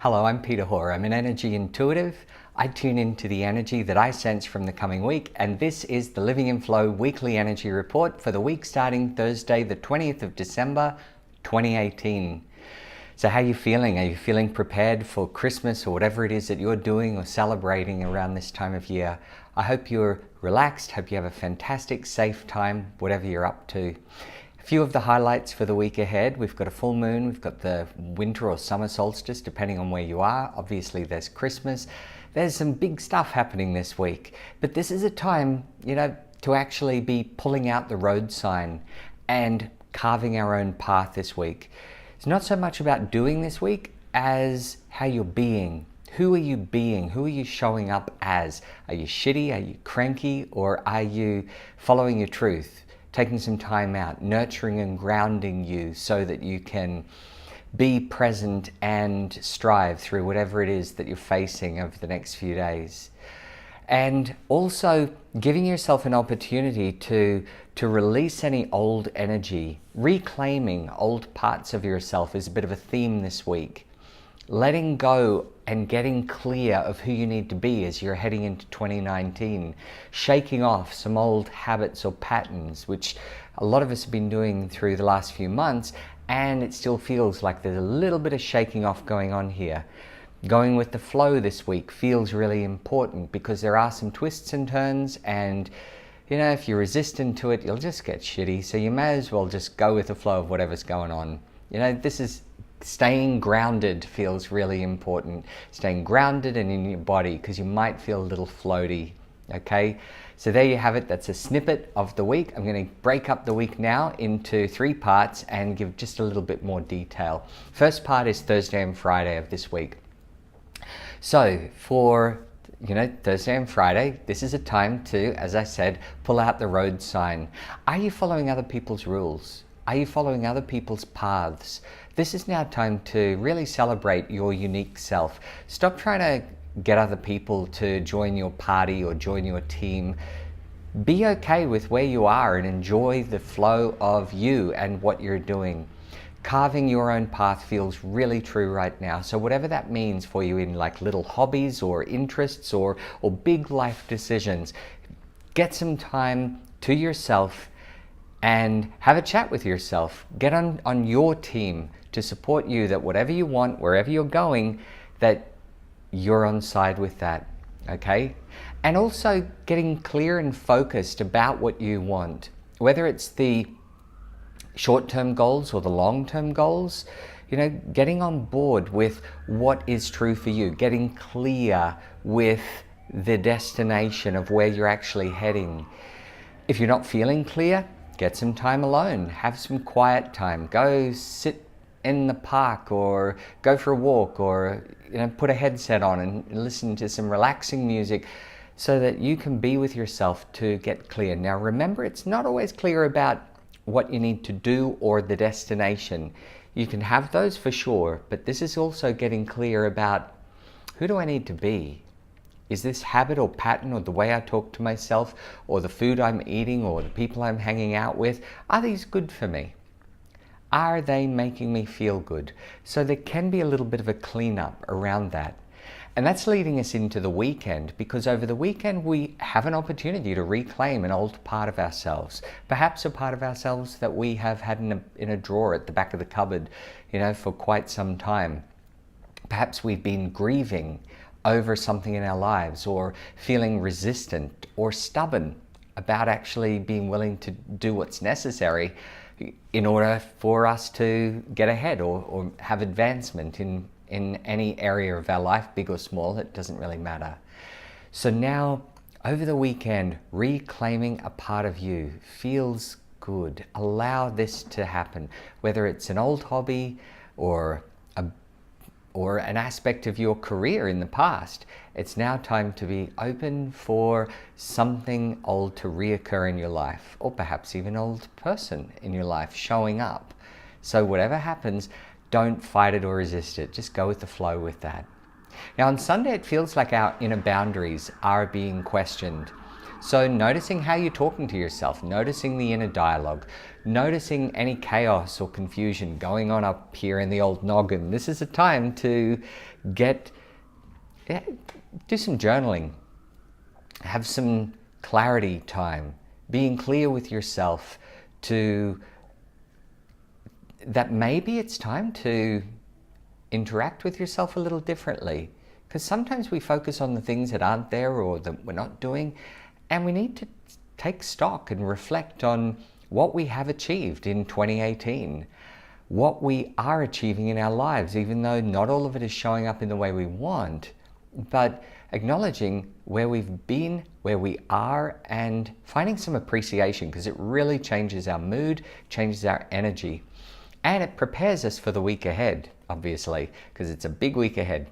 Hello, I'm Peter Hoare. I'm an energy intuitive. I tune into the energy that I sense from the coming week, and this is the Living in Flow weekly energy report for the week starting Thursday, the 20th of December, 2018. So how are you feeling? Are you feeling prepared for Christmas or whatever it is that you're doing or celebrating around this time of year? I hope you're relaxed, hope you have a fantastic, safe time, whatever you're up to. A few of the highlights for the week ahead. We've got a full moon, we've got the winter or summer solstice, depending on where you are. Obviously, there's Christmas. There's some big stuff happening this week. But this is a time, to actually be pulling out the road sign and carving our own path this week. It's not so much about doing this week as how you're being. Who are you being? Who are you showing up as? Are you shitty? Are you cranky? Or are you following your truth? Taking some time out, nurturing and grounding you so that you can be present and strive through whatever it is that you're facing over the next few days. And also giving yourself an opportunity to release any old energy. Reclaiming old parts of yourself is a bit of a theme this week. Letting go and getting clear of who you need to be as you're heading into 2019. Shaking off some old habits or patterns, which a lot of us have been doing through the last few months, and it still feels like there's a little bit of shaking off going on here. Going with the flow this week feels really important because there are some twists and turns, and if you're resistant to it, you'll just get shitty. So you may as well just go with the flow of whatever's going on. Staying grounded feels really important. Staying grounded and in your body, because you might feel a little floaty. Okay, so there you have it. That's a snippet of the week. I'm going to break up the week now into 3 parts and give just a little bit more detail. First part is Thursday and Friday of this week. So for Thursday and Friday, this is a time to, as I said, pull out the road sign. Are you following other people's rules? Are you following other people's paths? This is now time to really celebrate your unique self. Stop trying to get other people to join your party or join your team. Be okay with where you are and enjoy the flow of you and what you're doing. Carving your own path feels really true right now. So whatever that means for you in like little hobbies or interests or big life decisions, get some time to yourself and have a chat with yourself. Get on your team to support you, that whatever you want, wherever you're going, that you're on side with that, okay? And also getting clear and focused about what you want, whether it's the short-term goals or the long-term goals, getting on board with what is true for you, getting clear with the destination of where you're actually heading. If you're not feeling clear, get some time alone, have some quiet time, go sit in the park or go for a walk or put a headset on and listen to some relaxing music so that you can be with yourself to get clear. Now remember, it's not always clear about what you need to do or the destination. You can have those for sure, but this is also getting clear about who do I need to be? Is this habit or pattern or the way I talk to myself or the food I'm eating or the people I'm hanging out with, are these good for me? Are they making me feel good? So there can be a little bit of a cleanup around that. And that's leading us into the weekend, because over the weekend we have an opportunity to reclaim an old part of ourselves. Perhaps a part of ourselves that we have had in a drawer at the back of the cupboard, for quite some time. Perhaps we've been grieving over something in our lives, or feeling resistant or stubborn about actually being willing to do what's necessary in order for us to get ahead or have advancement in any area of our life, big or small, it doesn't really matter. So now, over the weekend, reclaiming a part of you feels good. Allow this to happen, whether it's an old hobby or an aspect of your career in the past. It's now time to be open for something old to reoccur in your life, or perhaps even an old person in your life showing up. So whatever happens, don't fight it or resist it. Just go with the flow with that. Now on Sunday, it feels like our inner boundaries are being questioned. So noticing how you're talking to yourself, noticing the inner dialogue, noticing any chaos or confusion going on up here in the old noggin. This is a time to do some journaling, have some clarity time, being clear with yourself that maybe it's time to interact with yourself a little differently. Because sometimes we focus on the things that aren't there or that we're not doing, and we need to take stock and reflect on what we have achieved in 2018, what we are achieving in our lives, even though not all of it is showing up in the way we want, but acknowledging where we've been, where we are, and finding some appreciation, because it really changes our mood, changes our energy, and it prepares us for the week ahead, obviously, because it's a big week ahead.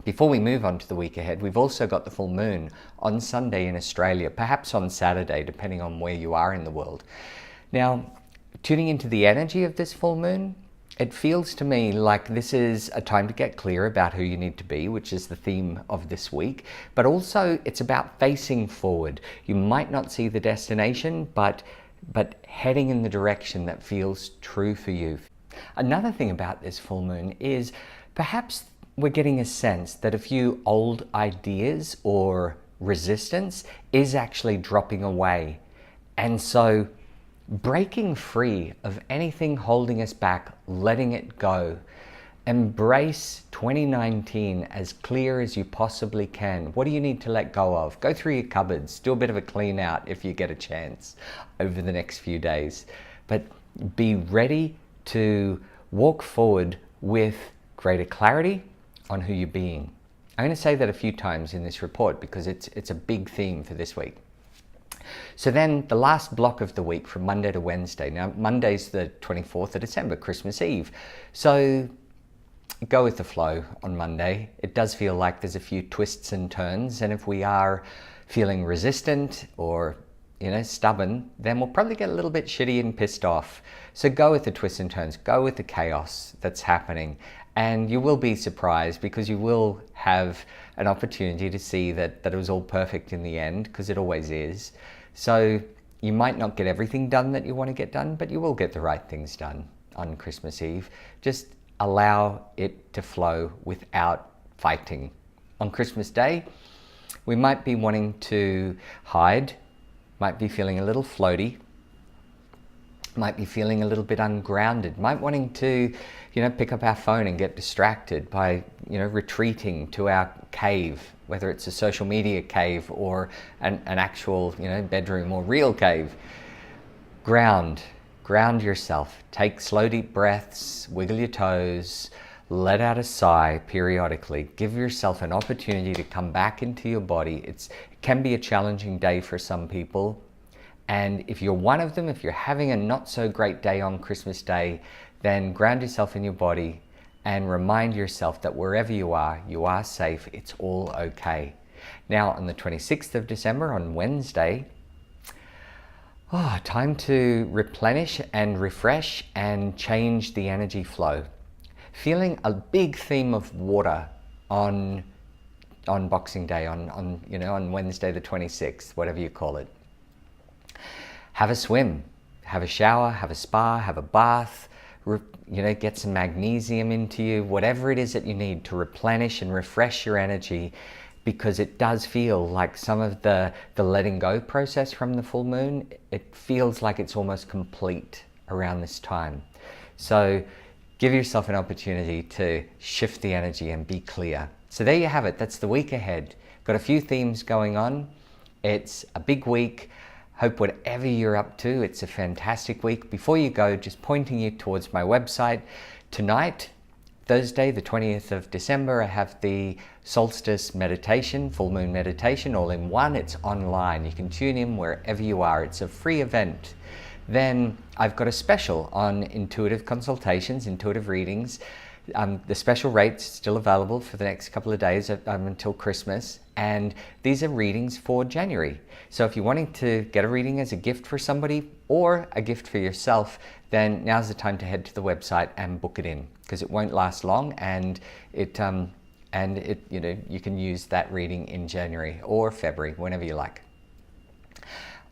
Before we move on to the week ahead, we've also got the full moon on Sunday in Australia, perhaps on Saturday, depending on where you are in the world. Now, tuning into the energy of this full moon, it feels to me like this is a time to get clear about who you need to be, which is the theme of this week, but also it's about facing forward. You might not see the destination, but heading in the direction that feels true for you. Another thing about this full moon is perhaps we're getting a sense that a few old ideas or resistance is actually dropping away. And so breaking free of anything holding us back, letting it go. Embrace 2019 as clear as you possibly can. What do you need to let go of? Go through your cupboards, do a bit of a clean out if you get a chance over the next few days. But be ready to walk forward with greater clarity on who you're being. I'm going to say that a few times in this report because it's a big theme for this week. So then the last block of the week from Monday to Wednesday. Now Monday's the 24th of December, Christmas Eve. So go with the flow on Monday. It does feel like there's a few twists and turns, and if we are feeling resistant or stubborn, then we'll probably get a little bit shitty and pissed off. So go with the twists and turns, go with the chaos that's happening, and you will be surprised because you will have an opportunity to see that it was all perfect in the end, because it always is. So you might not get everything done that you want to get done, but you will get the right things done on Christmas Eve. Just allow it to flow without fighting. On Christmas Day, we might be wanting to hide, might be feeling a little floaty, might be feeling a little bit ungrounded, might wanting to, pick up our phone and get distracted by, retreating to our cave, whether it's a social media cave or an actual, bedroom or real cave. Ground yourself. Take slow, deep breaths, wiggle your toes, let out a sigh periodically. Give yourself an opportunity to come back into your body. It can be a challenging day for some people. And if you're one of them, if you're having a not so great day on Christmas Day, then ground yourself in your body and remind yourself that wherever you are safe. It's all okay. Now on the 26th of December, on Wednesday, time to replenish and refresh and change the energy flow. Feeling a big theme of water on Boxing Day, on Wednesday the 26th, whatever you call it. Have a swim, have a shower, have a spa, have a bath, get some magnesium into you, whatever it is that you need to replenish and refresh your energy, because it does feel like some of the letting go process from the full moon, it feels like it's almost complete around this time. So give yourself an opportunity to shift the energy and be clear. So there you have it. That's the week ahead. Got a few themes going on. It's a big week. Hope whatever you're up to, it's a fantastic week. Before you go, just pointing you towards my website. Tonight, Thursday, the 20th of December, I have the solstice meditation, full moon meditation, all in one. It's online. You can tune in wherever you are. It's a free event. Then I've got a special on intuitive consultations, intuitive readings. The special rate's still available for the next couple of days until Christmas, and these are readings for January. So if you're wanting to get a reading as a gift for somebody or a gift for yourself, then now's the time to head to the website and book it in, because it won't last long, and you can use that reading in January or February, whenever you like.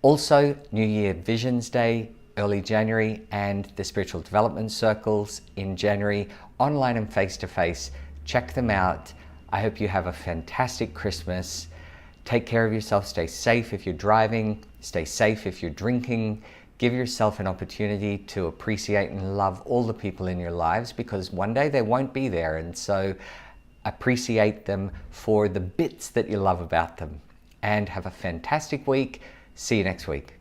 Also, New Year Visions Day, early January, and the Spiritual Development Circles in January, online and face-to-face. Check them out. I hope you have a fantastic Christmas. Take care of yourself. Stay safe if you're driving. Stay safe if you're drinking. Give yourself an opportunity to appreciate and love all the people in your lives, because one day they won't be there. And so appreciate them for the bits that you love about them. And have a fantastic week. See you next week.